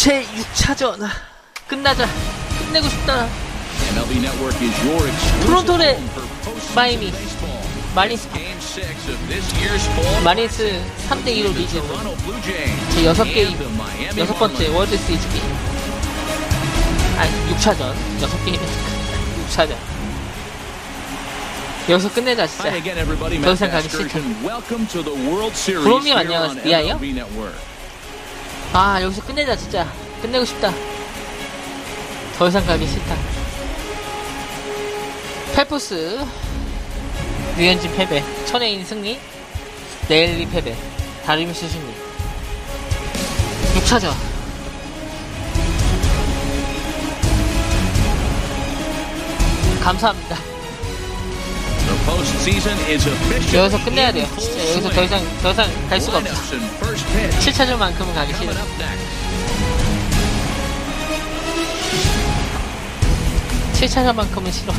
제6차전 끝나자. 끝내고 싶다. 토론토의 마이애미 마린스 3대2로 리드했던 제 6번째 월드시리즈 게임. 아니 6차전 6게임이니까 6차전 여기서 끝내자. 진짜 더 이상 가기 싫다. 브롬님 안녕하세요. 미아요? 아 여기서 끝내자. 진짜 끝내고 싶다. 더 이상 가기 싫다. 펠프스 류현진 패배, 천혜인 승리, 네일리 패배, 다리미스 승리. 6차전 감사합니다. 여기서 끝내야 돼요. 진짜 여기서 더 이상 갈 수가 없어. 7차전만큼은 가기 싫어. 7차전만큼은 싫어.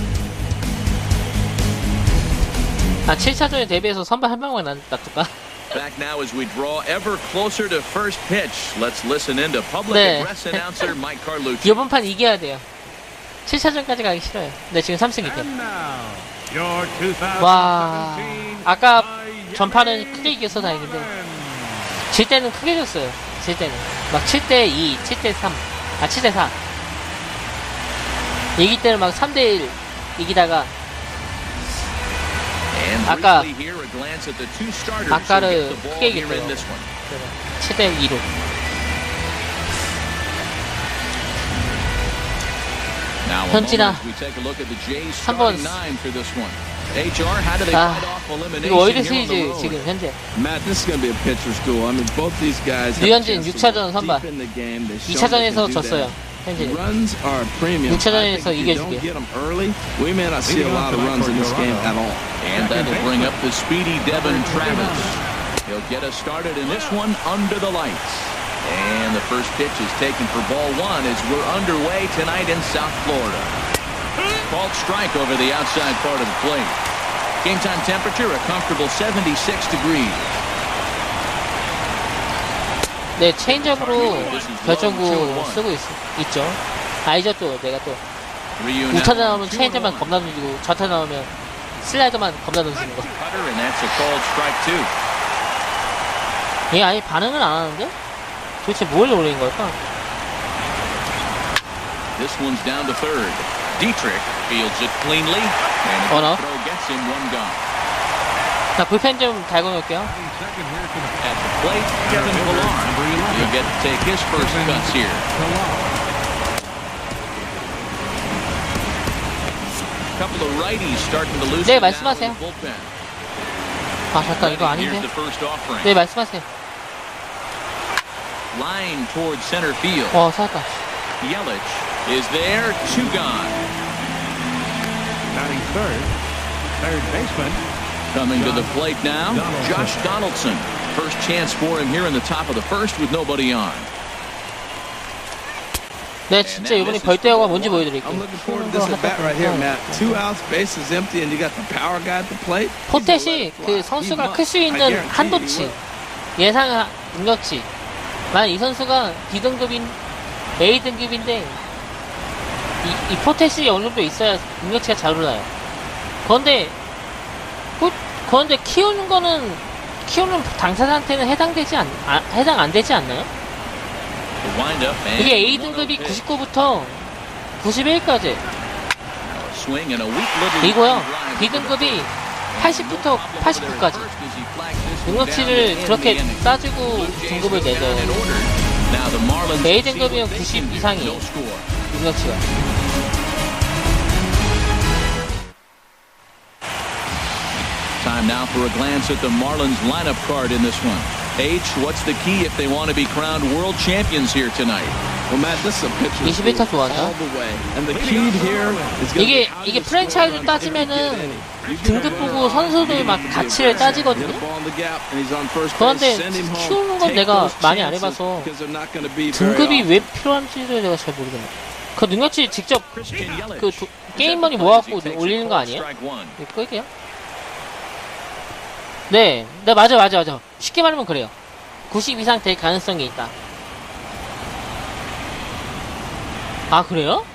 7차전에 대비해서 선발 한 명만 놔둘까? Back now as we draw ever closer to first pitch. Let's listen in to public address announcer Mike Carlucci. 이번 판 이겨야 돼요. 7차전까지 가기 싫어요. 네, 지금 3승이죠. 와, 아까 전판은 크게 이겨서 다행인데 질 때는 크게 졌어요. 질 때는 막 7대2, 7대3, 7대4 이길 때는 막 3대1 이기다가 아까를 크게 이겼어요. 7대2로. 현진아 한번 이거 월드시리즈 지금 현재 류현진 6차전 선발 2차전에서 졌어요. 현진 6차전에서 이겨주게. And that'll bring up the speedy Devin Travis. He'll get us started in this one under the lights. And the first pitch is taken for ball one as we're underway tonight in South Florida. Called strike over the outside part of the plate. Game time temperature a comfortable 76 degrees. 네, 체인지업으로 결정구 쓰고 있죠. 알죠 또 내가 또 우타자 나오면 체인지업만 겁나 던지고 좌타 나오면 슬라이더만 겁나 던지는 거. 얘 아예 반응을 안 하는데? 도대체 뭘 노린 걸까? This one's down to third. Dietrich fields it cleanly and the throw gets him one gone. 자, 불펜 좀 달고 놓을게요. At the plate, Kevin Pillar. He'll get to take his first cuts here. Couple of righties starting to lose. 네, 말씀하세요. 잠깐 이거 아닌데. 네, 말씀하세요. Line towards center field. 살았다. Yelich is there, two gone. Batting third baseman. Coming to the plate now, Josh Donaldson. First chance for him here in the top of the first with nobody on. 네, 진짜 이번에 벌떼어가 뭔지 보여드릴게요. 포텟이 그 선수가 클 수 있는 한도치, 예상 능력치. 만약 이 선수가 B등급인 A등급인데 이 포텟이 어느 정도 있어야 능력치가 잘 올라요. 그런데 키우는 당사자한테는 해당 안 되지 않나요? 이게 A등급이 99부터 91까지 이고요. B등급이 80부터 89까지 능력치를 그렇게 따지고 등급을 내줘요. A등급이면 90 이상이에요. 능력치가. Time now for a glance at the Marlins lineup card in this one. H, what's the key if they want to be crowned world champions here tonight? Well, Matt, this is a pitcher 21타 좋아한다. And the key here is 이게 프랜차이즈 따지면은 등급 보고 선수들 막 가치를 따지거든요. 그런데 키우는 건 내가 많이 안 해봐서 등급이 왜 필요한지를 내가 잘 모르겠네. 그 능력치 직접 그 게임머니 모아갖고 올리는 거 아니에요? 끌게요. 네, 맞아. 쉽게 말하면 그래요. 90 이상 될 가능성이 있다. 아, 그래요?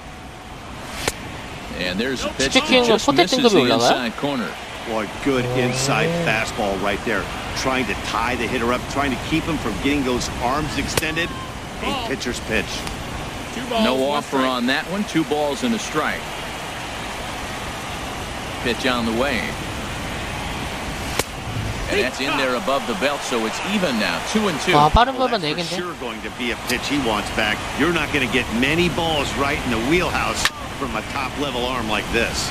And there's a pitch 직접 키우는 건 that just 포켓 misses 등급이 the 올라가요? inside corner. Boy, good inside fastball right there. Trying to tie the hitter up, trying to keep him from getting those arms extended. A pitcher's pitch. No offer on that one. 2 balls and a strike. Pitch on the way. And that's in there above the belt, so it's even now. 2-2. 와, 빠른 Well, 볼만 that's for 4개인데. sure going to be a pitch he wants back. You're not going to get many balls right in the wheelhouse from a top-level arm like this.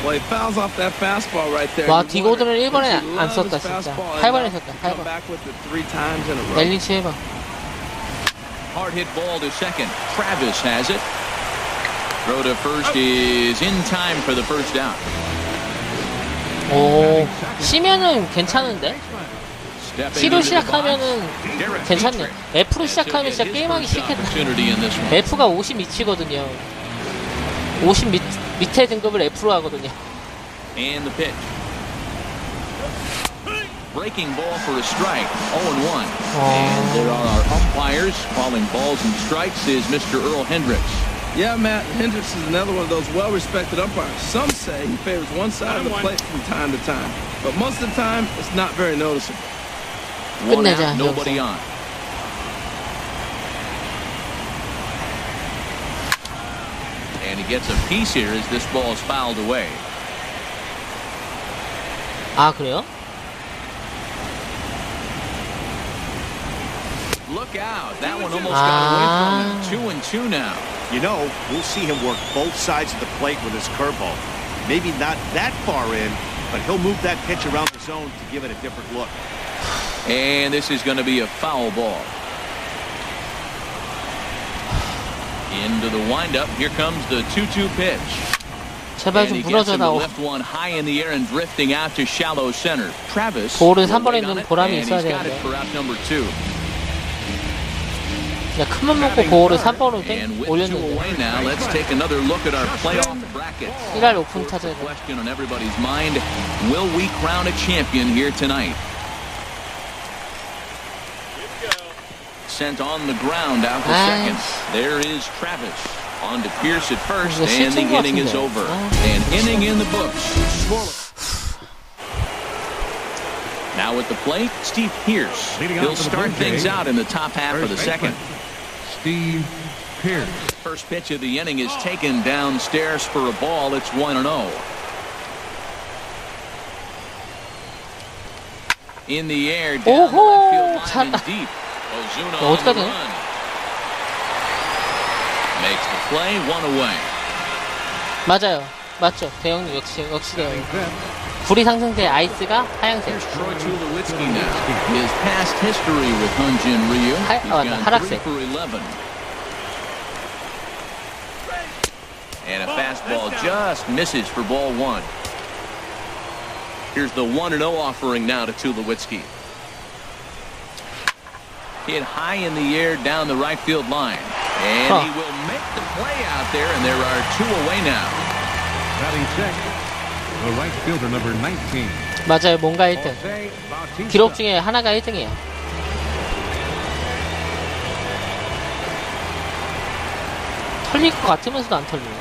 Well, he fouls off that fastball right there. 와, You wonder, 디고드를 1번에 does he 안 love 썼다, his 진짜. fastball 8번에 enough 썼다, to come 8번. back with it 3 times in a row? 멜린치 1번. Hard hit ball to second. Travis has it. Throw to first is in time for the first down. 오, C면은 괜찮은데? C로 시작하면은 괜찮네. F로 시작하면 진짜 게임하기 싫겠다. F가 52치거든요. 50 밑에 등급을 F로 하거든요. And the pitch. Breaking ball for a strike. 0-1. And there are our umpires calling balls and strikes is Mr. Earl Hendricks. Yeah, Matt, Hendricks is another one of those well-respected umpires. Some say he favors one side of the plate from time to time, but most of the time, it's not very noticeable. One out, nobody on. And he gets a piece here as this ball is fouled away. 아, 그래요? Look out. That one almost got away from him. 2-2 now. You know, we'll see him work both sides of the plate with his curveball. Maybe not that far in, but he'll move that pitch around the zone to give it a different look. And this is going to be a foul ball. Into the windup. Here comes the 2-2 pitch. 제발 And 좀 he gets him to 무너져라. left one high in the air and drifting out to shallow center. Travis. 볼은 will 3번에 wait on 있는 it, 보람이 and 있어야 he's got it 되는데. for out number 2. 그냥 큰맘 먹고 고어를 3번으로 And with 2 올렸는데. away now, let's take another look at our playoff brackets. 1할 오픈 타자에. Question on everybody's mind: will we crown a champion here tonight? Sent on the ground out to second. There is Travis. On to Pierce at first, and the inning is over. An inning in the books. Now at the plate, Steve Pierce. He'll start things out in the top half of the second. Steve Pierce. First pitch of the inning is taken downstairs for a ball. It's 1-0. In the air, down the left field line and deep. Ozuna on the run. Makes the play, 1 away. 맞아요. 맞죠. 대형님 역시 대형님. 불이 상승세 아이스가 하향색. Troy Tulowitzki now. His past history with Hyun-Jin Ryu. He's gone 3 하락색. for 11. And a fastball just misses for ball 1. Here's the 1-0 offering now to Tulowitzki. Hit high in the air down the right field line. And he will make the play out there, and there are 2 away now. Batting second, the right fielder number 19. 맞아요. 뭔가 1등. 기록 중에 하나가 1등이에요. 털릴 것 같으면서도 안 털리네.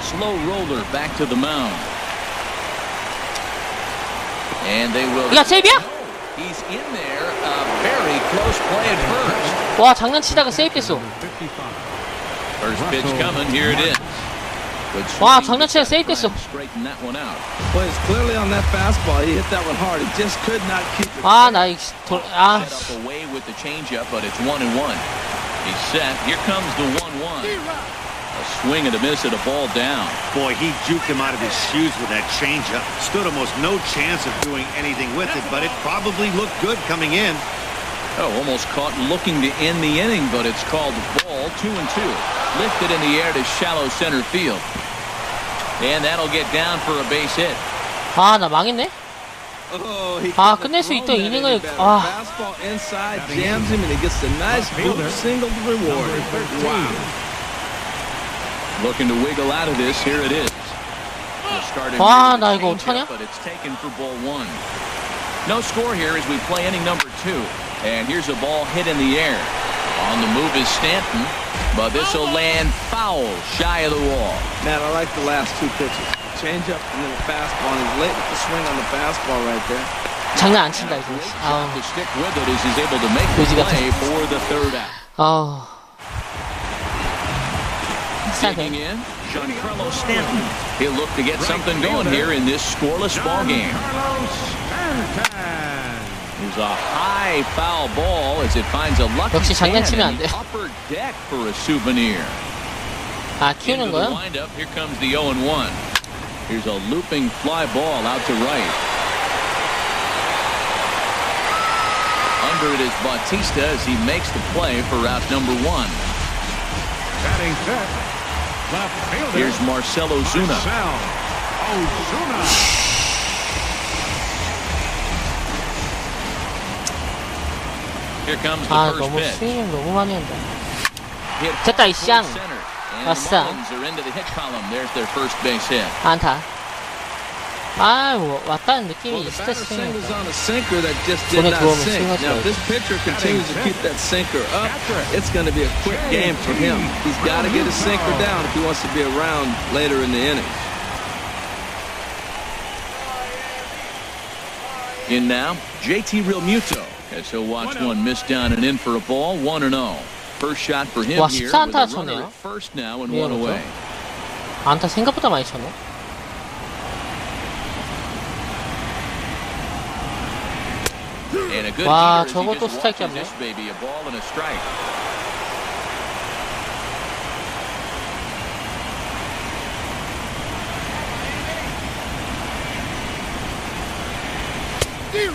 Slow roller back to the mound. And they will. 야, 세이브야? He's in there. A very close play at first. 와, 장난치다가 세이브 됐어. First pitch coming. Here it is. 와, 장난치다가 세이브 됐어. Straighten that one out. Well, it's clearly on that fastball. He hit that one hard. He just could not keep it. 아, 나 이 Set up away with the changeup, but it's 1-1. He's set. Here comes the 1-1. A swing and a miss at a ball down. Boy, he juked him out of his shoes with that changeup. Stood almost no chance of doing anything with it, but it probably looked good coming in. Oh, almost caught looking to end the inning, but it's called ball. 2-2. Lifted in the air to shallow center field. And that'll get down for a base hit. 아, 나 망했네? 아, 끝낼 수 있던 이닝을, 아. Fastball inside, jams him, and he gets a nice boot single reward. Wow. Looking to wiggle out of this. Here it is. 와, 나 이거 어떡하냐? But it's taken for ball 1. No score here as we play inning number 2. And here's a ball hit in the air. On the move is Stanton, but this will land foul shy of the wall. Man, I like the last two pitches. Change up and then the fastball. And he's late with the swing on the fastball right there. 장난 안 친다 이거. To stick with it as he's able to make the play for the third out. Digging in, Giancarlo Stanton. He'll look to get something going here in this scoreless ball game. There's a high foul ball as it finds a lucky fan in the upper deck for a souvenir. 키우는 거야? Windup, here comes the 0-1. Here's a looping fly ball out to right. Under it is Bautista as he makes the play for route number 1. Batting set. Left fielder. Here's Marcell Ozuna. Here comes the first 너무 pitch. 스윙을 너무 많이 한다. 됐다 이 쌍. 왔어. 안타. 왔다는 느낌이 있을 때 스윙. 손에 들어오면 스윙하지 말고. Now, if this pitcher continues to keep that sinker up, it's going to be a quick game for him. He's got to get his sinker down if he wants to be around later in the inning. In now, JT Realmuto, as he'll watch one miss down and in for a ball, 1-0. First shot for him here with a runner at first now and one away. 안타 생각보다 많이 쳤네. 와, 저것도 스트라이크 잡네.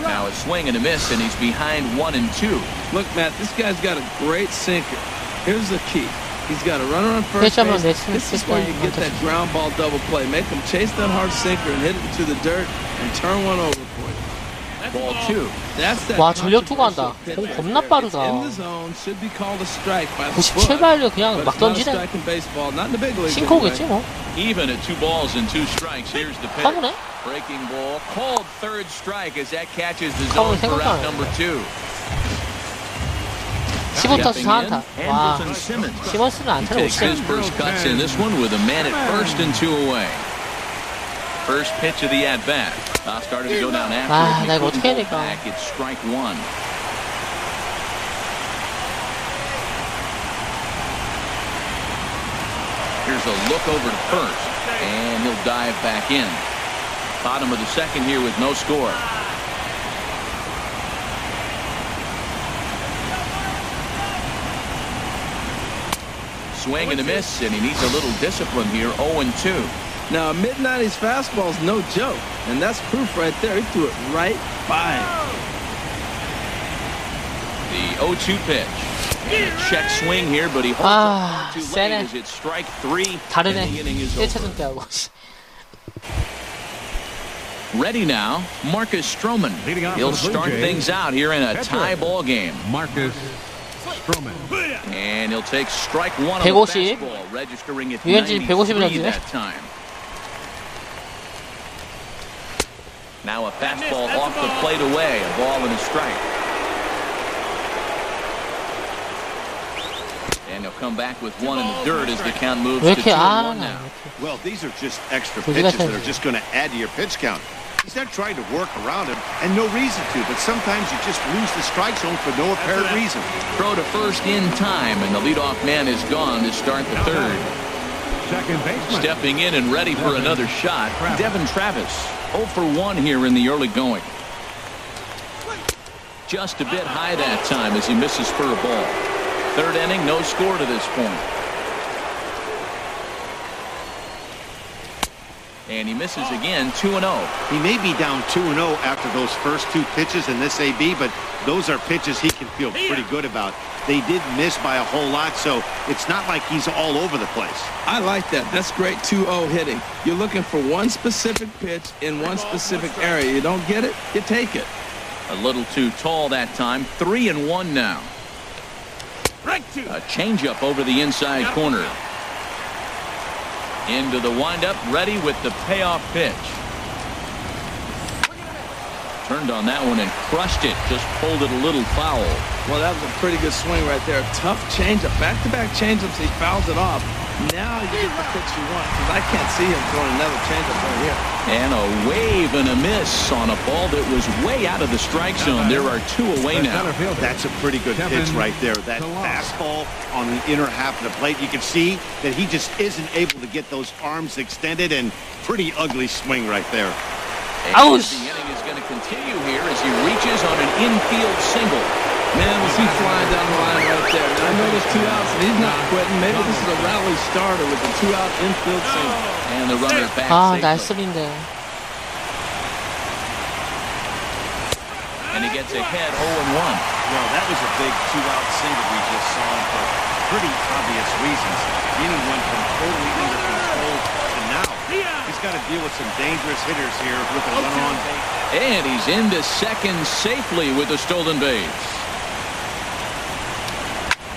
Now a swing and a miss, and he's behind 1-2. Look, Matt, this guy's got a great sinker. Here's the key. He's got a runner on first base. This is where you get that ground ball double play. Make him chase that hard sinker and hit it into the dirt and turn one over for you. Ball 2. 와, 전력 투구한다. 공 겁나 빠르다. 97발을 그냥 막 던지네. 싱커겠지 뭐. Even at 2 balls and 2 strikes. Here's the pitch. 커브네. Breaking ball, called third strike as that catches the zone for route number 2. 15타수 4안타. 와, 시몬스는 안타를 못 치네. His first cuts in this one with a man at first and 2 away. First pitch of the at bat. Started to go down after. 나 이거 어떻게 해야 될까? It's strike 1. Here's a look over to first, and he'll dive back in. Bottom of the second here with no score. Swing and a miss, and he needs a little discipline here. 0-2. Now, a mid-90s fastball is no joke, and that's proof right there. He threw it right by him. The 0-2 pitch. And a check swing here, but he holds up too late as it's strike 3. 다르네. And the inning is over. 1차전 때 하고. Ready now, Marcus Stroman. He'll start things out here in a tie ball game. Marcus Stroman. And he'll take strike 1 on the 150. fastball, registering at 류현진 150을 93 던지네. that time. Now a fastball off the plate away, a ball and a strike. And he'll come back with 1 in the dirt as the count moves to 2-1 now. Well, these are just extra pitches that are just going to add to your pitch count. He's not trying to work around him, and no reason to, but sometimes you just lose the strike zone for no apparent reason. Throw to first in time, and the leadoff man is gone to start the third. Second baseman. Stepping in and ready for another shot, Devin Travis. 0 for 1 here in the early going. Just a bit high that time as he misses for a ball. Third inning, no score to this point. And he misses again, 2-0. He may be down 2-0 after those first 2 pitches in this AB, but those are pitches he can feel pretty good about. They did miss by a whole lot, so it's not like he's all over the place. I like that. That's great 2-0 hitting. You're looking for one specific pitch in one specific area. You don't get it, you take it. A little too tall that time. 3-1 now. A changeup over the inside corner. Into the windup, ready with the payoff pitch. Turn turned on that one and crushed it. Just pulled it a little foul. Well, that was a pretty good swing right there. Tough changeup. Back-to-back changeups. He fouls it off. Now you get the pitch you want, because I can't see him throwing another changeup right here. And a wave and a miss on a ball that was way out of the strike zone. There are 2 away now. That's a pretty good pitch right there. That fastball on the inner half of the plate. You can see that he just isn't able to get those arms extended, and pretty ugly swing right there. And the inning is going to continue here as he reaches on an infield single. Man, was he flying down the line right there. I know there's 2 outs, and he's not quitting. Maybe this is a rally starter with a 2-out infield single. And the runner back 날쌔인데. And he gets ahead 0-1. Well, that was a big 2-out single we just saw for pretty obvious reasons. The inning went from totally under control to now. He's got to deal with some dangerous hitters here with a run on base. And he's into second safely with a stolen base.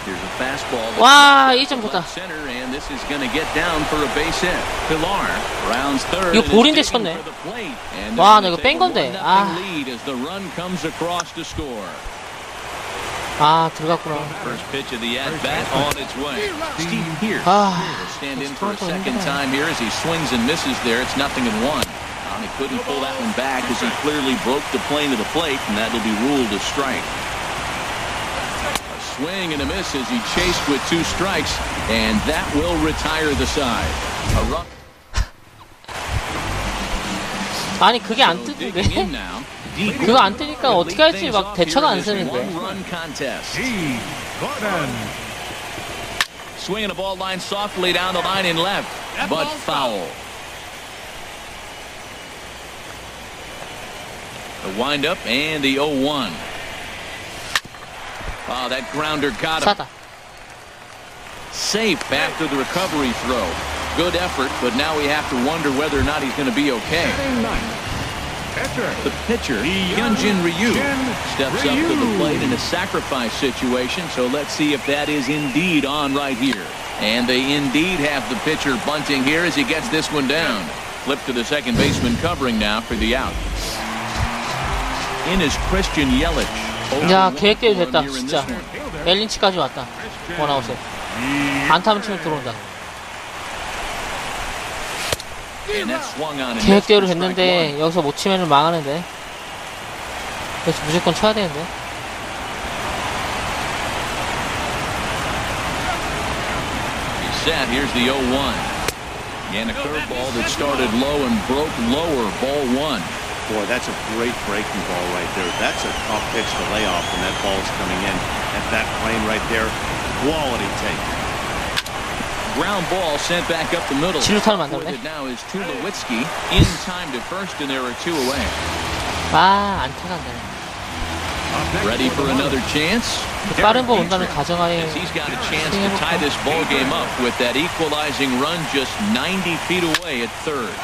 Here's a fastball. 와, 2점 좋다. Center, and this is going to get down for a base hit. Pilar rounds third. 이거 볼인데 쳤네. 와, 나 이거 뺀 건데. 아. Lead as the run comes across to score. 아, 들어갔구나. First pitch of the at-bat on its way. Steve Pierce 아, will stand in for a second time here as he swings and misses there. It's 0-1. He couldn't pull that one back as he clearly broke the plane to the plate, and that'll be ruled a strike. A swing and a miss as he chased with 2 strikes, and that will retire the side. A run. 아니, 그게 안 뜨는데? 그거 안 뜨니까 어떻게 할지 막 대처가 안 쓰는데. Swinging a ball line softly down the line in left, but foul. The windup and the 0-1. Oh, that grounder got him. 사다. Safe after the recovery throw. Good effort, but now we have to wonder whether or not he's going to be okay. The pitcher, Hyun-Jin Ryu, steps up to the plate in a sacrifice situation, so let's see if that is indeed on right here. And they indeed have the pitcher bunting here as he gets this one down. Flip to the second baseman covering now for the out. In is Christian Yelich. 야, 계획대로 됐다, 진짜. 엘린치까지 왔다. 원아웃에. 안타만 치면 들어온다. 계획대로 됐는데 여기서 못 치면 망하는데. 그래서 무조건 쳐야 되는데. He's set. Here's the 0-1. And a curveball that started low and broke lower. Ball 1. Boy, that's a great breaking ball right there. That's a tough pitch to lay off when that ball's coming in at that plane right there. Quality take. Ground ball sent back up the middle. Now is Tulowitzki in time to first, and there are 2 away. 아, 안타가 안 되네. Ready for another chance? 빠른 볼 온다는 가정하에 he's got a chance to tie this ball game up with that equalizing run just 90 feet away at third.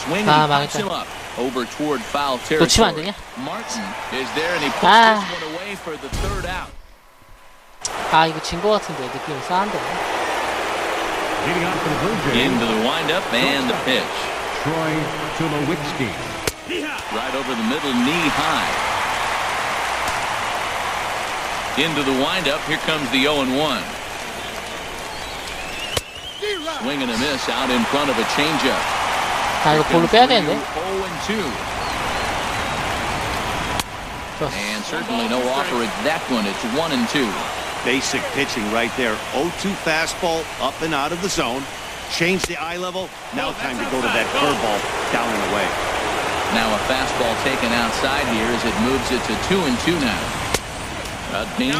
Swing and pops him up over toward foul territory. Martin is there, and he puts this one away for the third out. 아, 이거 진 거 같은데 느낌이 싸한데. Into the windup and the pitch. Tulowitzki. Right over the middle, knee high. Into the windup. Here comes the 0-1. Swing and a miss out in front of a changeup. 아, 이거 볼로 빼야 되는데. 0-2. And certainly no offer at that one. It's 1-2. Basic pitching right there. 0-2 fastball up and out of the zone. Change the eye level. Now time to go to that curveball down and away. Now a fastball taken outside here as it moves it to 2-2 now.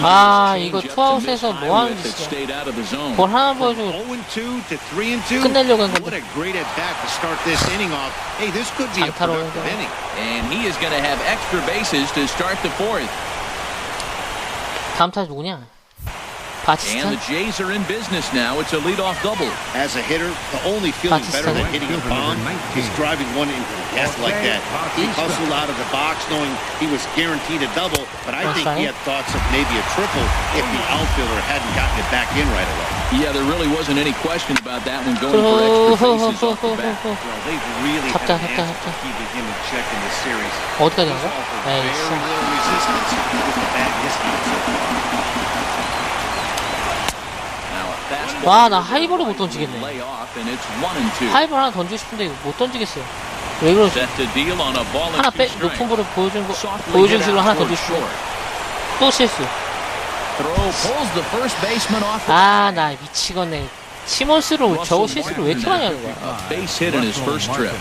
아, 이거 투아웃에서 뭐 하는 짓이야. 볼 하나 보여주고 끝내려고 한 건데. 장타로 오는 거. And he is going to have extra bases to start the 4th. 다음 타자 누구냐? And the Jays are in business now. It's a leadoff double. As a hitter, the only feeling better than hitting a bomb is driving one into the desk like that. He hustled out of the box knowing he was guaranteed a double, but I think he had thoughts of maybe a triple if the outfielder hadn't gotten it back in right away. Yeah, there really wasn't any question about that one going for extra bases off the bat. Well, they've really had an answer for keeping him in check in this series. 어디까지 간 He's 거야? offered 에이, very little resistance with the bad distance so far. 와, 나 하이볼을 못 던지겠네. Layoff, and it's 1-2. 하이볼 하나 던지고 싶은데 이거 못 던지겠어요. 왜 그러지? Set to deal on a ball 하나 and 빼, two 높은 strikes. 볼을 보여준 Softly 식으로 hit 하나 out 던지고 toward 싶어. short. 또 실수. Throw pulls the first baseman off. 아, 나 미치겠네. 시몬스로 저거 실수를 왜 이렇게 많이 하는 거야? A base hit in his first trip.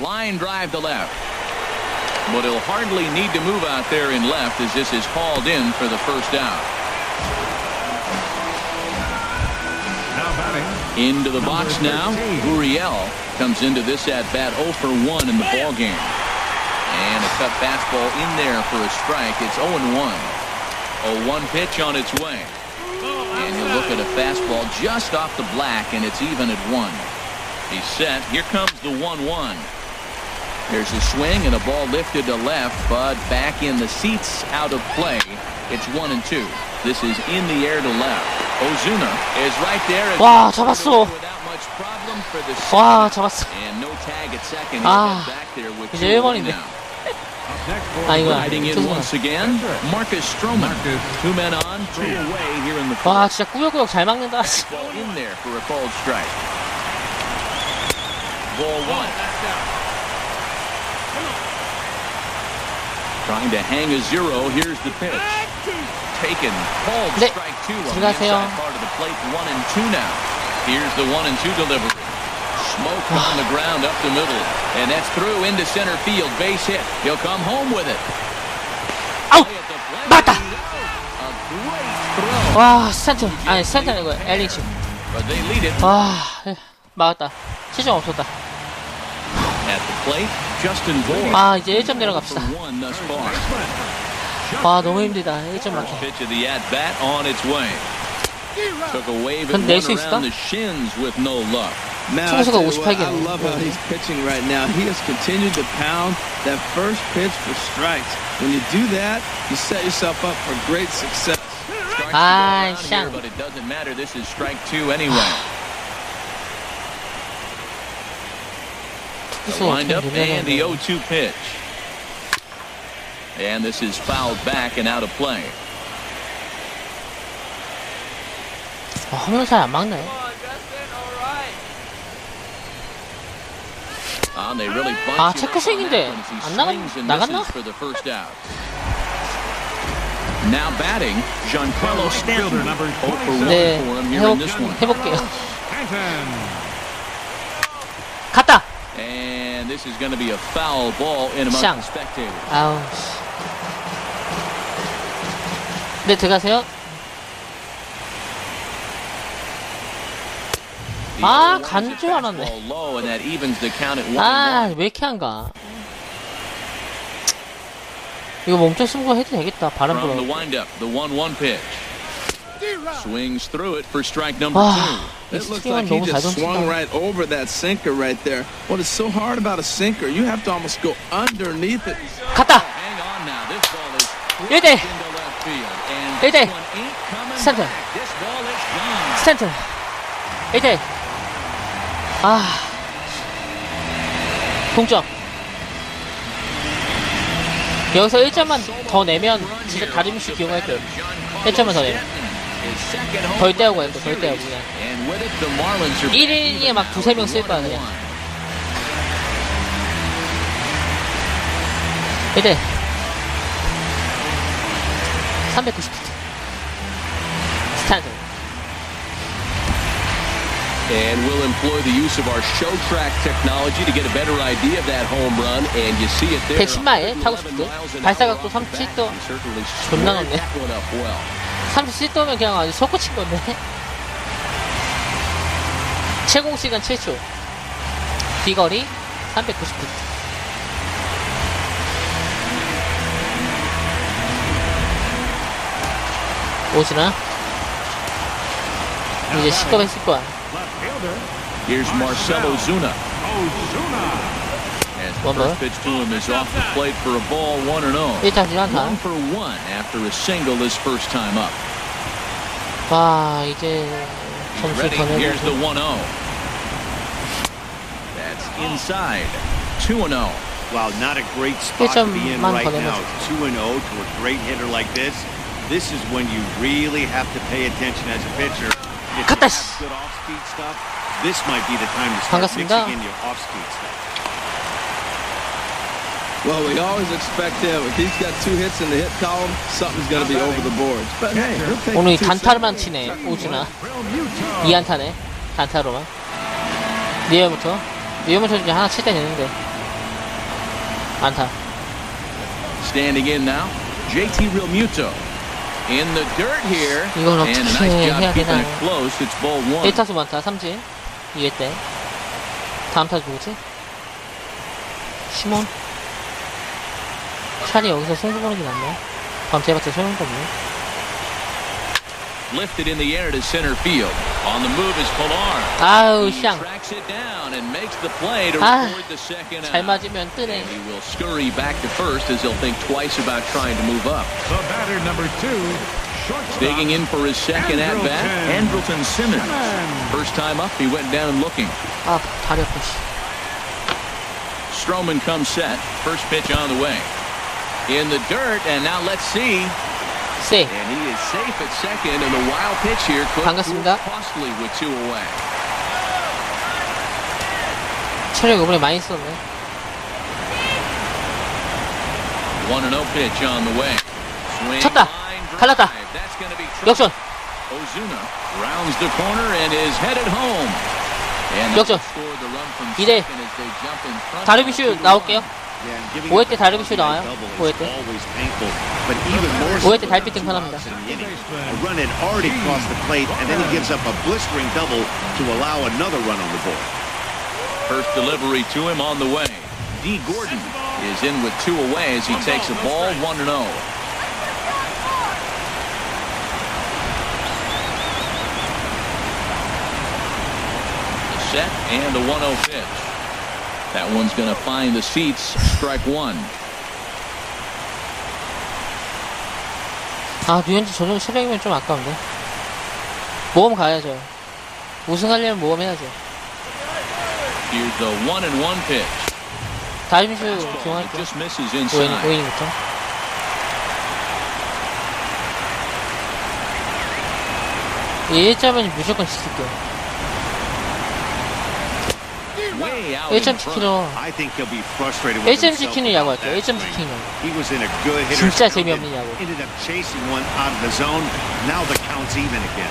Line drive to left. But he'll hardly need to move out there in left as this is hauled in for the first out. Into the box now, Gurriel comes into this at-bat 0 for 1 in the ball game. And a cut fastball in there for a strike. It's 0-1. A 1 pitch on its way. And you look at a fastball just off the black, and it's even at 1. He's set. Here comes the 1-1. There's a swing and a ball lifted to left, but back in the seats, out of play. It's 1-2. This is in the air to left. Ozuna is right there. 와, 잡았어. Without much problem for the 와, 잡았어. and no tag at second. 아, Back there with 이제 1번인데. 아, 이거 riding in once again. Marcus Stroman. 2 men on, 2 away here in the 와, fourth. 진짜 꾸역꾸역 잘 막는다. Ball in there for a called strike. Ball 1. Trying to hang a 0. Here's the pitch. Taken. Called 네. strike 2 on the 들어가세요. inside part of the plate. 1-2 now. Here's the 1-2 delivery. Smoke on the ground up the middle. And that's through into center field. Base hit. He'll come home with it. 아우! Play at the plate. 맞다! A great throw. 와, 스탠트. 아니, 스탠트 아니고 엘리치. But they lead it. 와, 막았다. 실점 없었다. At the plate, Justin Bour. 아, 이제 1점 내려갑시다. One thus far. 와, 너무 힘들다. 1점 맞게. Pitch of the at bat on its way. Took a wave and 낼 one 수 있을까? around the shins with no luck. Now, I, 투구수가 tell you what, 58 I 개네. love how he's pitching right now. He has continued to pound that first pitch for strikes. When you do that, you set yourself up for great success. Strikes Ah, to go around here, 샹. but it doesn't matter. This is strike 2 anyway. The 투구수가 windup 어떻게 and the 늘려놓은 0-2 pitch. And this is fouled back and out of play. 홈런 잘 안 막네. They really bunch 아, you 체크 스윙인데 up on that one as he 안 swings and 나갔나? misses for the first out. Now batting, Giancarlo Stanton. 0 for 1 네, for him here in this one. 해볼게요. 갔다! And this is going to be a foul ball in among 샹. the spectators. 아우, 씨. 네, 들어가세요. 아, 간 줄 알았네. Ball low, and that evens the count at 1-1. 아, 왜 이렇게 안 가? 이거 몸쪽 승부 해도 되겠다. 바람 From the 불어. windup, the 1-1 pitch. Swings through it for strike number 아, 2. 이 It looks like 스팅은 he 너무 잘 just swung 던진다. right over that sinker right there. What is so hard about a sinker? You have to almost go underneath it. 갔다! Hang on now. This ball is 1대! into left field. And 1대! this one ain't coming 스탠트! back. This ball is gone. 스탠트! 1대! 아, 동점. 여기서 1점만 더 내면 진짜 다림씨 기용할 거예요. 1점만 더 내면. 덜 떼하고 할 거야, 덜 떼하고 그냥. And with it, the Marlins are 1인에 막 두세 명 쓸 거야, 그냥. 1대 390피트. 스탠드. And we'll employ the use of our show track technology to get a better idea of that home run. And you see it there. 110마일 타고 싶대. 발사각도 37도. 존나 높네. 37도면 그냥 아주 솟구친 건데. 최고 시간 7초. 비거리 390피트. 오지나? 이제 시끄럽했을 거야. Here's Marcell Ozuna. As the first pitch to him is off the plate for a ball 1-0. 1타지 않다. 1 for 1 after a single his first time up. 와, 이제 점수 Ready? 더 Here's the 내고. 1-0. That's inside. 2-0. Wow, not a great spot to be in 만 right 더 now. 내면서. 2-0 to a great hitter like this. This is when you really have to pay attention as a pitcher. If you 갔다, have 씨. good off-speed stuff, this might be the time to start 반갑습니다. mixing in your off-speed stuff. Well, we always expect him. If he's got 2 hits in the hit column, something's going to be over the boards. But hey, he'll take 오늘 2 단타로만 seconds. 치네, 오지나. 2안타네, 단타로만. 리얼부터 이제 하나 칠 때 되는데. 안타. Standing in now, JT Realmuto. In the dirt here. 이건 And a nice 어떻게 job 해야 keeping 되나. it close. It's ball 1. 1타수 많다, 3진. 2회 때. 다음 타수 누구지? 시몬? 차라리 여기서 승부 보는 게 낫네. 범죄해봤자 소용도 없네. Lifted in the air to center field. On the move is Pilar. 아우, He 샹. tracks it down and makes the play to 아, record the second 잘 out. 맞으면 뜨네. And he will scurry back to first as he'll think twice about trying to move up. The batter number 2, shortstop. Digging in for his second at-bat, Andrelton Simmons. First time up, he went down looking. 아, 다리 아파, 씨. Stroman comes set. First pitch on the way. In the dirt, and now let's see. 세. And he is safe at second, and the wild pitch here could prove 반갑습니다. costly with 2 away. 체력 이번에 많이 썼네. 1-0 pitch on the way. Swing, 쳤다. line drive. 갈랐다. That's going to be trouble. 역전. Ozuna rounds the corner and is headed home. And 역전. scored the run from 2대. second as they jump in front. 다르비슈 나올게요. 5회 때 다르비슈 나와요. 5회 때. 5회 때 달빛 등판합니다. A run had already crossed the plate, and then he gives up a blistering double to allow another run on the board. First delivery to him on the way. D. Gordon is in with 2 away as he takes a ball 1-0. The set and the 1-0 pitch. That one's going to find the seats. Strike 1. 아, 류현진 저 정도 체력이면 좀 아까운데. 모험 가야죠. 우승하려면 모험 해야죠. Here's the 1-1 pitch. 다르비슈 It 기용할게요. just misses inside. 5이닝부터. 이 1점은 무조건 지킬게요. Way out in 1점 front. 지키러 I think he'll be frustrated with 1점 himself 지키는 about 야구 할게요. that 1점 swing. 지키는 야구. He was in a good hitter's 진짜 count 재미없는 and 야구. ended up chasing one out of the zone. Now the count's even again.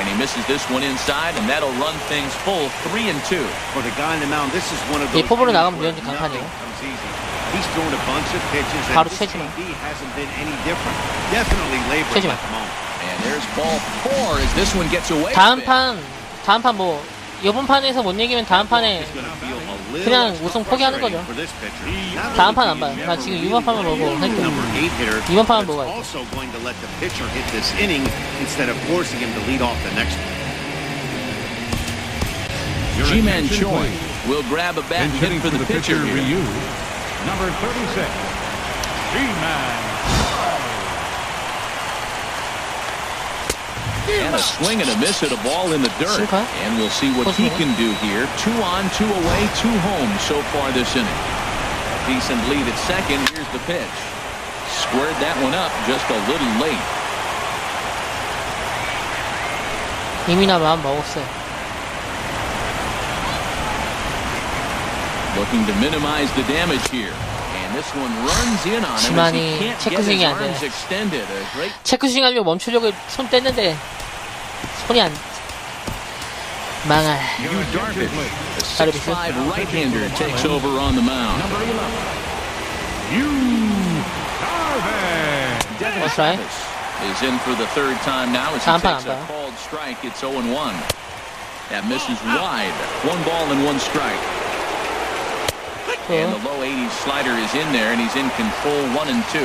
And he misses this one inside, and that'll run things full 3-2. For the guy on the mound, this is one of 이 those 포부로 innings 나가면 where 류현진 nothing 강판이에요. comes easy. He's thrown a bunch of pitches, and 바로 this 최지만. KB hasn't been any different. Definitely laboring 최지만. at the moment. And there's ball 4 as this one gets away. from it. 다음 판 뭐, 이번 판에서 못 이기면 다음 판에 It's gonna feel a little 그냥 extra 우승 포기하는 frustrating 거죠. for this pitcher. Not 다음 only 판 do 안 you 봐요. 나 never 지금 really 이번 판만 know 보고 the 할게요. number 8 hitter, 이번 판만 but 보고 it's 할게요. also going to let the pitcher hit this inning instead of forcing him to lead off the next one. G-Man Choi will grab a bat and hit Hitting for the pitcher here. Ryu, number 36, G-Man. And a swing and a miss at a ball in the dirt. Super. And we'll see what he can do here. 2 on, 2 away, 2 home so far this inning. Decent lead at second. Here's the pitch. Squared that one up just a little late. 이미나 마음 먹었어요. Looking to minimize the damage here. And this one runs in on him as he 지만이 can't 체크 get his 스윙이 안 arms 되네. extended. A great 체크 스윙 하려고 멈추려고 손 뗐는데 손이 안 망할. Yu Darvish, a Darvish. 6'5" right-hander, takes over on the mound. Number 11, Yu Darvish. That's right. Is in for the 3rd time now as he 다음 판 takes 안 a 봐요. called strike. It's 0-1. That misses wide. 1 ball and 1 strike. And the low 80s slider is in there, and he's in control 1-2.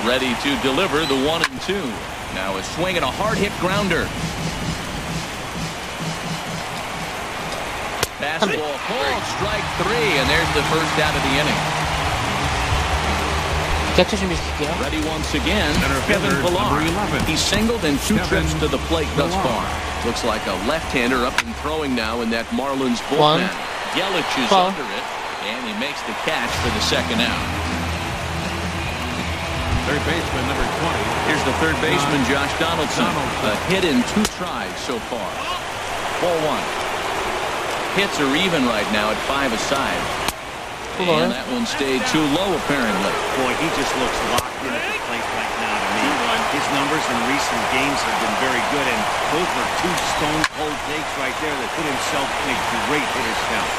Ready to deliver the 1-2. Now a swing and a hard hit grounder. Fastball called strike 3, and there's the first out of the inning. 객투 준비시킬게요. Ready once again, Kevin Pillar. He's singled in 2 trips to the plate thus far. Looks like a left-hander up and throwing now in that Marlins bullpen. Yelich is under it, and he makes the catch for the second out. Third baseman, number 20. Here's the third baseman, Josh Donaldson. A hit in 2 tries so far. Ball 1. Hits are even right now at 5 aside. And that one stayed too low, apparently. Boy, he just looks locked in at the plate right now to me. His numbers in recent games have been very good, and those were 2 stone-cold takes right there that put himself in a great hitter's count.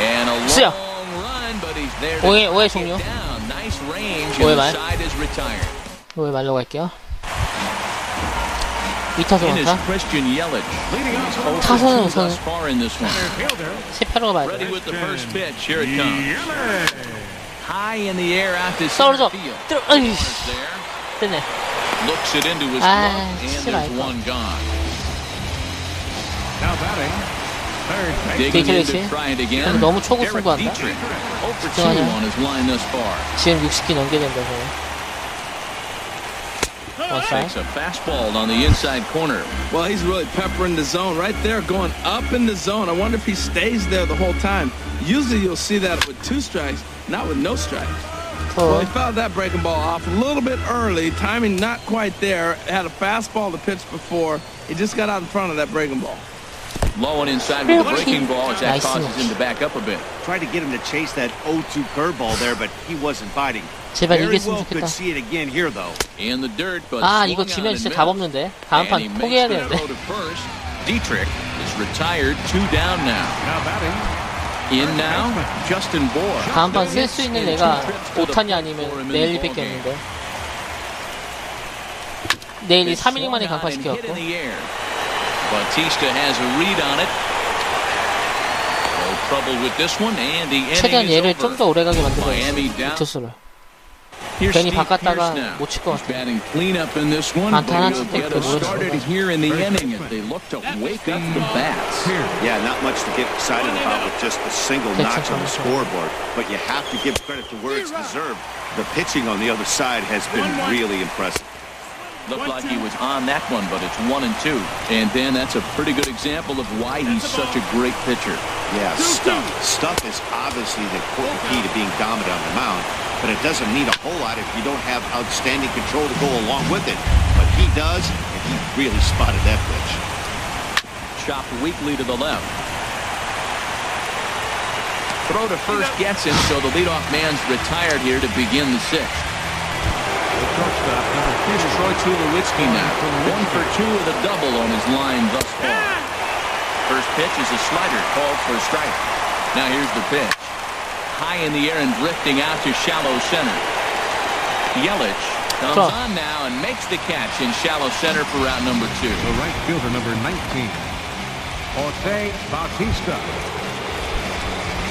And a long run, but he's there to get down. Nice range, and the side is retired. 오해 말로 갈게요. 2타수 원타. 타선은 우선 18호가 봐야 돼요. 떨어져. 됐네. 아, 싫어. 데이트레이치. 너무 초구 승부한다. 집중하자. 지금 60기 넘겨야 된다고. Takes a fastball on the inside corner. Well, he's really peppering the zone right there, going up in the zone. I wonder if he stays there the whole time. Usually you'll see that with 2 strikes, not with no strikes. Well, he fouled that breaking ball off a little bit early. Timing not quite there. Had a fastball to pitch before. He just got out in front of that breaking ball. Low and inside with the breaking ball as that causes him to back up a bit. Tried to get him to chase that 0-2 curveball there, but he wasn't biting. 제발 Very 이겼으면 well could 좋겠다. see it again here, though. In the dirt, but 아, 이거 지면 진짜 답 없는데. 다음 판 포기해야 되는데. Dietrich is retired, 2 down now. In now, Justin Bohr. 다음 판 쓸 수 있는 애가 오타니 아니면 네일리밖에 없는데. 네일이 3이닝 만에 강파시켰고. Bautista has a read on it. No trouble with this one, and the inning 최대한 얘를 is 좀 더 오래가게 만들어야지. 투수를. 괜히 바꿨다가 못 칠 것 같아. 안타 하나 칠 때 그때 노렸어. Yeah, not much to get excited about with just a single notch on the scoreboard, but you have to give credit to where it's deserved. The pitching on the other side has been really impressive. Looked like he was on that one, but it's 1-2. And then that's a pretty good example of why he's such a great pitcher. Yeah, stuff is obviously the important key to being dominant on the mound, but it doesn't mean a whole lot if you don't have outstanding control to go along with it. But he does, and he really spotted that pitch. Chopped weakly to the left. Throw to first gets him, so the leadoff man's retired here to begin the 6th. Here's Troy Tulowitzki now. 1 for 2 with a double on his line thus far. First pitch is a slider called for a strike. Now here's the pitch. High in the air and drifting out to shallow center. Yelich comes on now and makes the catch in shallow center for route number 2. The right fielder, number 19, Jose Bautista.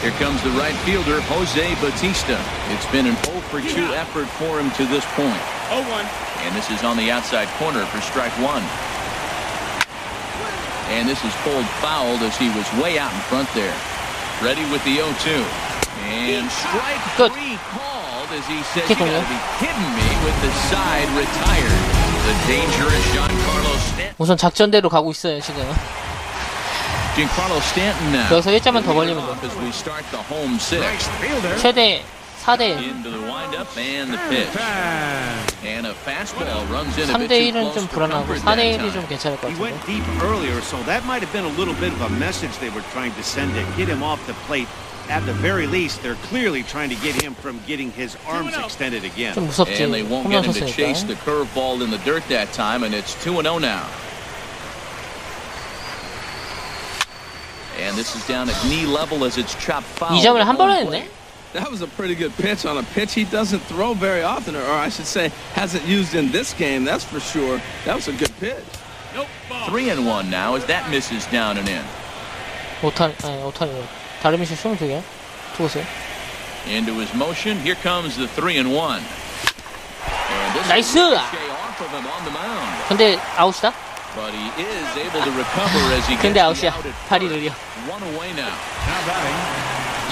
Here comes the right fielder, Jose Bautista. It's been an 0 for 2 effort for him to this point. 0-1. And this is on the outside corner for strike 1. And this is pulled fouled as he was way out in front there. Ready with the 0-2. And strike 3 called as he says, you gotta be kidding me, with the side retired. The dangerous Giancarlo Stanton. 우선 작전대로 가고 있어요, 지금. Giancarlo Stanton now. 여기서 1점만 더 벌리면 돼. As we start the home 6. 최대 4대1. Into the windup and the pitch. And a fastball runs in a bit 3대1은 좀 불안하고 4대1이 좀 괜찮을 것 He went 같은데. deep earlier, so that might have been a little bit of a message they were trying to send to get him off the plate. At the very least, they're clearly trying to get him from getting his arms extended again. 좀 무섭지. And they won't get him to 홈런 chase 쳤으니까. the curveball in the dirt that time, and it's 2-0 now. And this is down at knee level as it's chopped foul. 2점을 한 번에 했네? That was a pretty good pitch on a pitch he doesn't throw very often, or I should say hasn't used in this game, that's for sure. That was a good pitch. 3-1 now as that misses down and in. 오타니. 다른 미션 22개. 죽었어요. Into his motion. Here comes the 3-1. 나이스. 근데 아웃이다. But he is able to recover as he gets 근데 아웃이야. out at 발이 first. 느려. One away now. Now batting.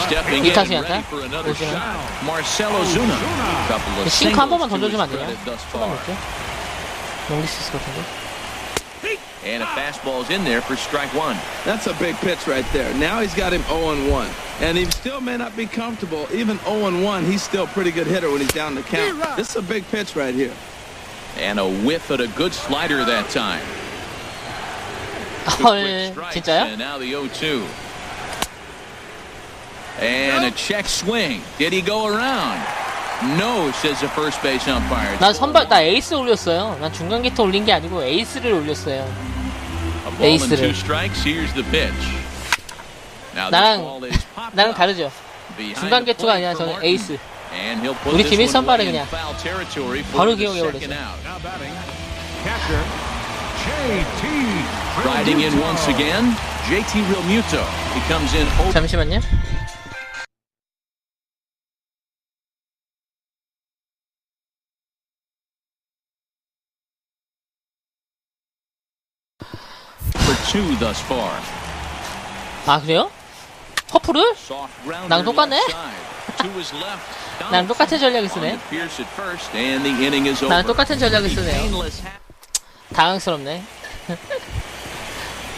Stepping in, 이타수한테? ready for another 오지는. shot. Marcelo Zuna. Couple of 싱크 한 번만 singles to his 던져주면 안 되냐? credit thus 초반 far. 넣게. 넘길 수 있을 것 같은데. And a fastball's in there for strike one. That's a big pitch right there. Now he's got him 0-1. And he still may not be comfortable. Even 0-1, he's still a pretty good hitter when he's down the count. This is a big pitch right here. And a whiff at a good slider that time. 헐, 진짜요? And now the 0-2. And a check swing. Did he go around? No, says the first base umpire. 난 선발, 나 에이스 올렸어요. 난 중간 기타 올린 게 아니고 에이스를 올렸어요. A ball and 에이스를. 2 strikes. Here's the pitch. Now this ball is popped 나랑 up 다르죠. behind 중간 the 개투가 plate 아니라 for 저는 Martin. 에이스. And he'll put 우리 this 팀이 one 선발에 away in 그냥 foul territory 바로 for the 기억에 second 올렸어요. out. Now batting. Catcher. JT. Riding in once again, JT Realmuto. He comes in. 잠시만요. For 2 thus far. 아 그래요? 퍼프를? Soft grounder 나랑 똑같네? left side. To his left. 나랑 똑같은 전략을 On 쓰네. to Pierce at first, and the inning is over. 나랑 똑같은 전략을 쓰네요. Painless. 당황스럽네.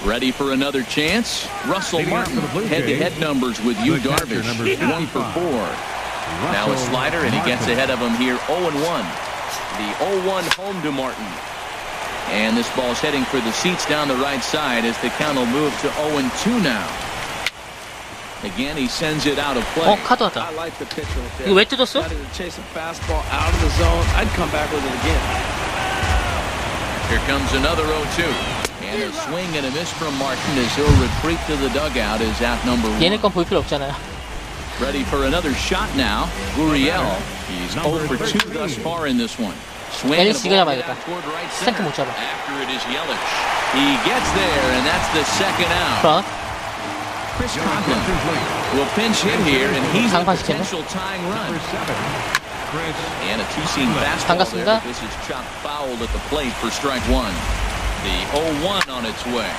Ready for another chance. Russell Martin. Head-to-head numbers with Yu Darvish. 1 for 4. Now a slider, and he gets ahead of him here. 0-1. The 0-1 home to Martin. And this ball's heading for the seats down the right side as the count will move to 0-2 now. Again, he sends it out of play. 카드 왔다. I like the pitch right there. 이거 왜 뜯었어? Got him to chase a fastball out of the zone. I'd come back with it again. Here comes another 0-2. And a swing and a miss from Martin as he'll retreat to the dugout is out number 1. 얘네 건 볼 필요 없잖아요. Ready for another shot now. Gurriel. He's 0 for 2 thus far in this one. Swing and a 앨리스 이거 ball 잡아야겠다. out toward right 스탠크 못 center. 잡아. After it is Yelich. He gets there, and that's the second out. 그럼 Chris Conklin will pinch hit here, and he's a 장판시켰네. potential tying run. Number 7. Chris. And a two-seam fastball there. 반갑습니다. This is chopped fouled at the plate for strike one. The 0-1 on its way.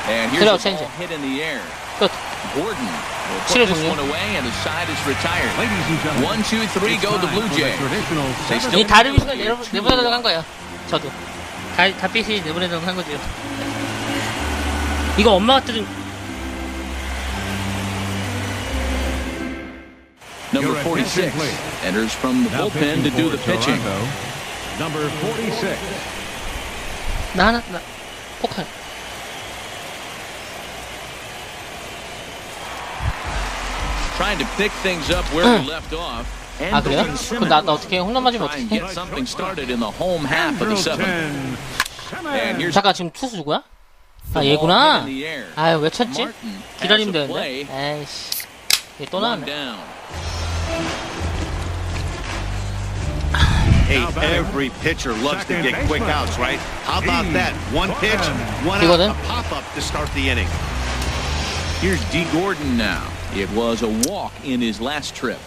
And here's 그래요, a ball 체인지. hit in the air. 끝. Gordon will put 치료 this 종료. one away, and the side is retired. Ladies and gentlemen. 1, 2, 3 go the Blue Jays. Traditional They seventh still 이 다르비스가 내보내려고 한 거예요. 저도. 달빛이 내보내려고 한 거죠. 이거 엄마가 들은 Number Your 46 attention, please. enters from the Now bullpen to pitching do for the pitching. Toronto, number 46. 나 폭탄. Trying to pick things up where he left off. 아 그래요? 그럼 나 어떻게 홈런 맞으면 Try and 어떡해? get something started in the home half of the seventh. Andrelton And Simmons. here's 잠깐 지금 투수 누구야? the 아 ball 얘구나. hit in the air. 아유 왜 쳤지? Martin 기다리면 has a play. 되는데. 에이씨. 얘 또 One 나왔네. down. Hey, every pitcher loves to get quick outs, right? How about that? One pitch, one out, 이거는? a pop-up to start the inning. Here's D. Gordon now. It was a walk in his last trip.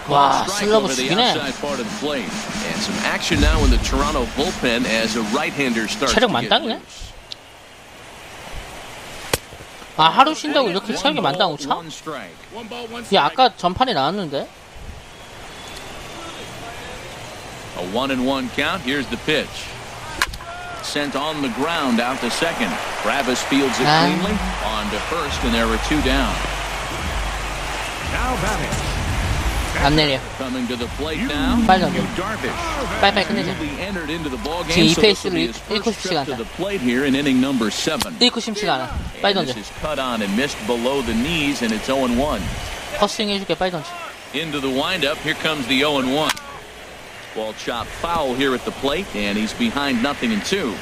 와 Strike 슬러브 over the 죽이네. outside part of the plate. And some action now in the Toronto bullpen as a right-hander starts 체력 to get 만땅이네? loose. 아 하루 쉰다고 이렇게 체력이 만땅 차? One strike. 얘 아까 전판에 나왔는데? A 1-1 count. Here's the pitch. Sent on the ground out to second. Travis fields it cleanly. On to first, and there were 2 down. Now batting. 안 내려. Coming to the plate now. 빨리 던져. Yu Darvish. 빨리빨리 끝내자. Newly entered into the ball 지금 game, 이 so this will be 페이스를 his 잃고 first 싶지가 trip to 않다. the plate here in inning number 7. 잃고 싶지가 않아. 빨리 And 던져. this is cut on and missed below the knees, and it's 0-1. 퍼스윙 해줄게 빨리 던져. Into the windup. Here comes the 0-1. Ball chopped foul here at the plate, and he's behind 0-2.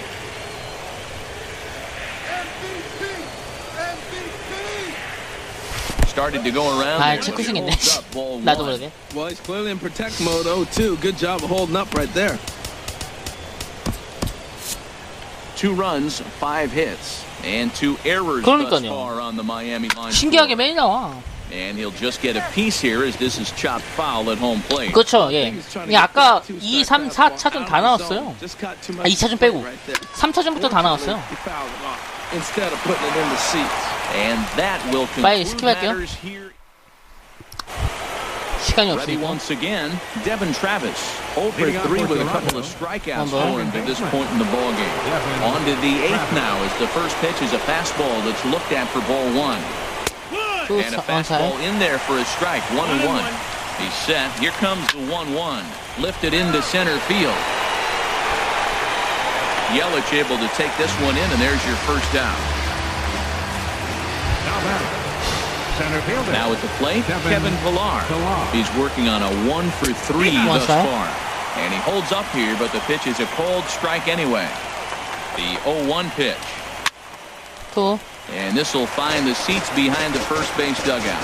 Started to go around. 아 there. 체크싱 했네. Holds up, ball 나도 one. 그러게. Well, he's clearly in protect mode. 0-2. Good job of holding up right there. 2 runs, 5 hits, and 2 errors thus 그러니까요. far on the Miami line. 신기하게 매일 나와. And he'll just get a piece here as this is chopped foul at home plate. 그렇죠. 예. 이게 아까 2, 3, 4차전 다 나왔어요. 2차전 빼고 3차전부터 다 나왔어요. And that will 빨리 conclude 스킵할게요. matters here. 시간이 Ready 없으니까. once again, Devin Travis. 0 for 3 with a couple of strikeouts for him at this point in the ball game. On to the 8th now as the first pitch is a fastball that's looked at for ball 1. 또 And a fastball in there for a strike, 1-1. He's set. Here comes the 1-1. Lifted into center field. Yelich able to take this one in, and there's your first down. Center fielder. Now at the plate, Kevin Pillar. He's working on a 1 for 3 thus far. And he holds up here, but the pitch is a called strike anyway. The 0-1 pitch. 또 And this will find the seats behind the first base dugout.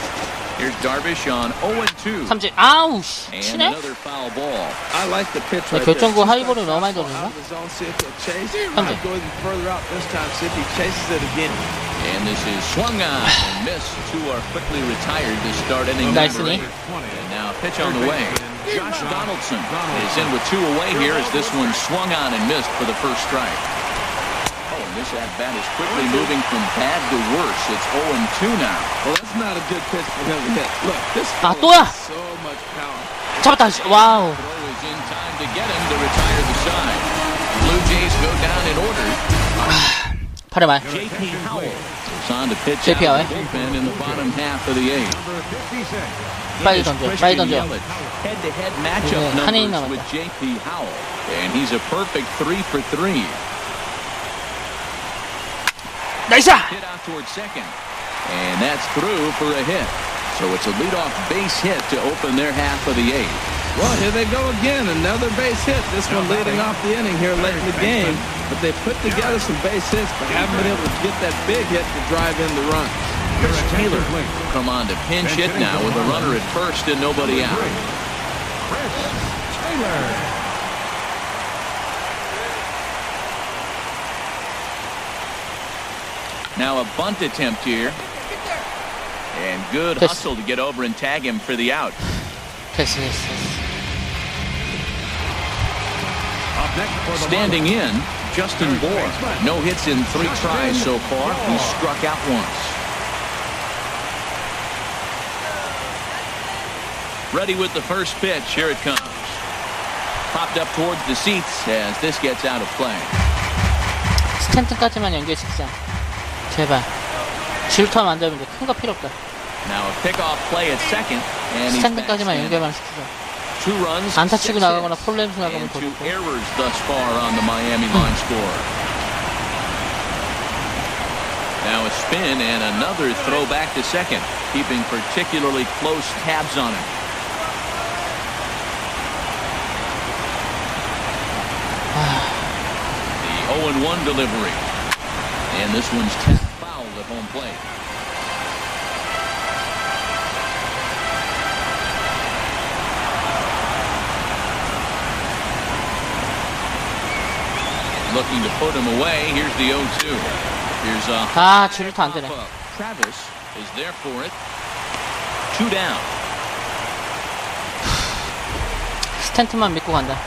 Here's Darvish on 0-2. 삼진. 아우 씨. And 치네? another foul ball. I like the pitch 네, right 결정구 there. 하이볼을 너무 많이 던졌나? Might go even further out this time. See if he chases it again. And this is swung on and missed. Two are quickly retired to start inning number 8. 나이스니? And now a pitch on the way. Josh Donaldson is in with 2 away here as this one swung on and missed for the first strike. Oh, and this at-bat is quickly moving from bad to worse. It's 0-2 now. Well, that's not a good pitch for him to hit. Look, this 아, fella 또야! has so much power. 잡았다. 씨. 와우. Throw is in time to get him to retire the side. Blue Jays go down in order. 팔에 말. J.P. Howell is on to pitch J.P. out of Howell. the bullpen in the bottom half of the 8th. 빨리 던져. 빨리 던져. Head-to-head matchup 네, 한 이닝 numbers with 남았다. J.P. Howell. And he's a perfect 3 for 3. 나이스! Hit out towards second. And that's through for a hit. So it's a leadoff base hit to open their half of the 8th. Well, here they go again. Another base hit. This one leading off the inning here late in the game. But they put together some base hits, but haven't been able to get that big hit to drive in the run. Chris Taylor come on to pinch hit now with a runner at first and nobody out. Chris Taylor. Now a bunt attempt here. And good Yes. hustle to get over and tag him for the out. 됐어, 됐어. Up next for the Standing in, Justin Bohr. No hits in 3 tries so far. He struck out once. Ready with the first pitch. Here it comes. Popped up towards the seats as this gets out of play. 스탠튼까지만 연결시키자. 제발. 질투하면 안 되는데 큰 거 필요 없다. Now a pickoff play at second. And he's 스탠튼까지만 연결만 시키자. 2 runs, 안타 치고 6 나가거나 hits, 폴 램스 나가면 and 더 2 좋고. errors thus far on the Miami line score. Now a spin and another throw back to second, keeping particularly close tabs on him. The 0-1 delivery. And this one's fouled at home plate. Looking to put him away. Here's the 0-2. Here's a 아, 질투 안 되네. Travis is there for it. 2 down. 스탠튼만 믿고 간다.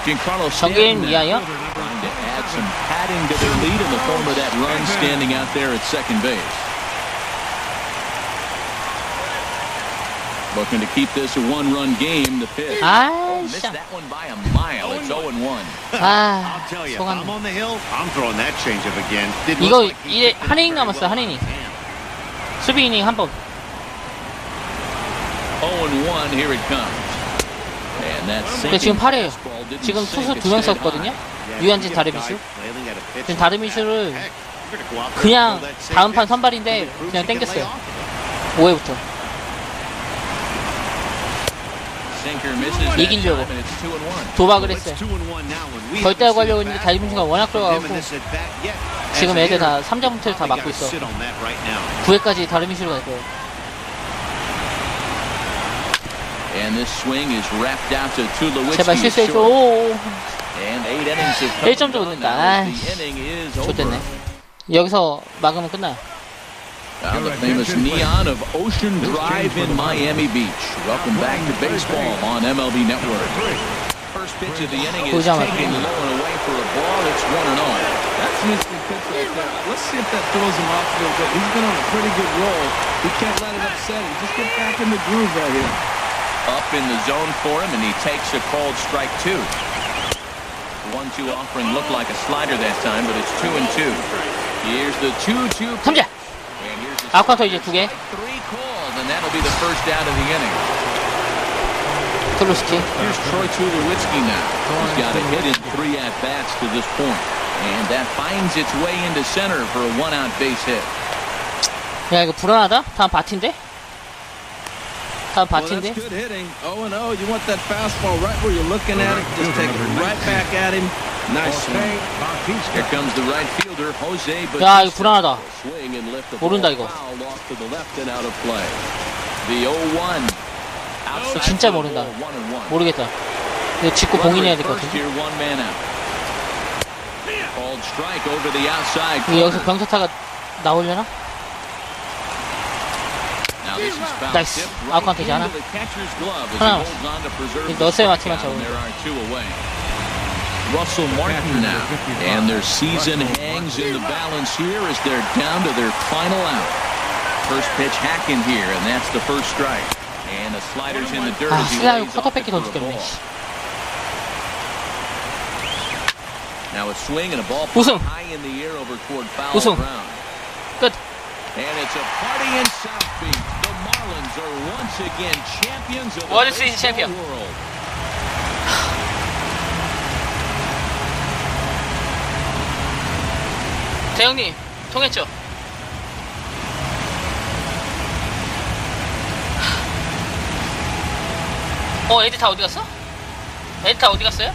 Giancarlo 정게임 Stanton 이하여? trying to add some padding to their lead in the form of that run standing out there at second base. Looking to keep this a 1-run game. The pitch. 아, Missed 씨. that one by a mile. It's 0-1. 아, I'll tell you, if I'm 속았네. on the hill, I'm throwing that changeup again. Didn't 이거 look like he 이제 took 한 it 이닝 very 남았어, well 한 in 이닝. his hand. 수비 이닝 한 번. 0-1. Here it comes. And that's 근데 지금 8회에요. 지금 투수 2명 썼거든요. 류현진, 다르비슈. 지금 다르비슈를 그냥 다음 판 선발인데 그냥 땡겼어요. 5회부터. 이기려고. 도박을 했어요. 벌떼하고 하려고 했는데 다이빙수가 워낙 들어가고 지금 애들 다 3자분태를 다 막고 있어. 9회까지 다르미슈로 갈 거예요. 제발 실수해줘. 1점 좀 얻는다. 아, 좋댔네. 여기서 막으면 끝나요. The famous neon of Ocean Drive in Miami Beach. Welcome back to baseball on MLB Network. First pitch of the inning is taken low and away for a ball. It's 1-0. That's an interesting pitch right there. Let's see if that throws him off a little bit. He's been on a pretty good roll. He can't let it upset him. Just get back in the groove right here. Up in the zone for him, and he takes a called strike 2. 1-2 offering looked like a slider that time, but it's 2-2. Here's the 2-2. 삼진. 아웃카운터 이제 2개. 3 called, and that'll be the first out of the inning. 클루스키. Here's Troy Tulowitzki now. He's got a hit in 3 at-bats to this point. And that finds its way into center for a 1-out base hit. 야, 이거 불안하다? 다음 바티인데? 다음 Well, 바티인데? that's good hitting. 0-0. You want that fastball right where you're looking at it. Just take it right back at him. Nice swing. Here comes the right fielder, Jose 야, 이거 불안하다. swing and lift the 모른다, ball 이거. foul off to the left and out of play. The 0-1. Outside 진짜 the 모른다. ball, 1-1. 모르겠다. 이거 짚고 봉인해야 될 것 First 같아. here, 1 man out. Called strike over the outside. 여기서 병타타가 나오려나? Now this is foul 나이스. tip right 아웃카운트지 않아? into the catcher's glove as he 하나 holds on to preserve 이 the 너스의 마티만 strikeout, and 잡으면 there are 2 away. Russell Martin now, and their season hangs in the balance here as they're down to their final out. First pitch hacking here, and that's the first strike. And the slider's in the dirt 아, as he 슬라이드 lays off 커터 뺏기 it for a 던졌겠네. ball. Now a swing and a ball 우승. high in the air over toward foul 우승. ground. 끝. And it's a party in South Beach. The Marlins are once again champions of the 월드시리즈 baseball 챔피언. world. 대형님, 통했죠? 에디타 어디 갔어? 에디타 어디 갔어요?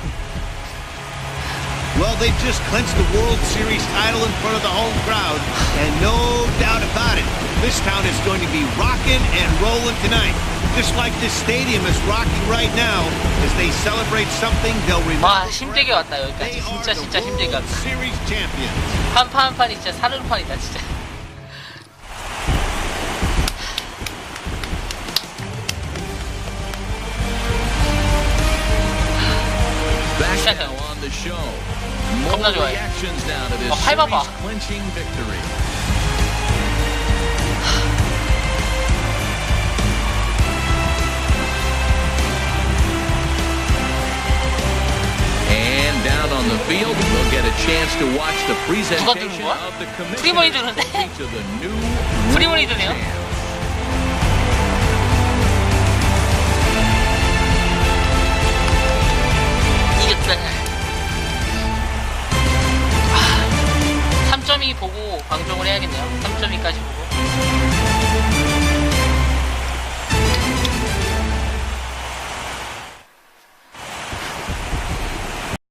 Well, they've just clinched the World Series title in front of the home crowd, and no doubt about it, this town is going to be rocking and rolling tonight. Just like this stadium is rocking right now, as they celebrate something they'll remember. 와, 힘들게 왔다 They 여기까지. are 진짜 the 힘들게 World 왔다. Series champions. 한 판 한 판이 진짜 사르르판이다 진짜. Back now on the show. More 겁나 좋아해. reactions now to this 팔 봐봐. series clinching victory. And down on the field, we'll get a chance to watch the presentation 거야? of the 프리머니 commissioner 드는데? to the new 프리머니 world 드네요. champs. 이겼다. 3.2 보고 방송을 해야겠네요. 3.2까지 보고.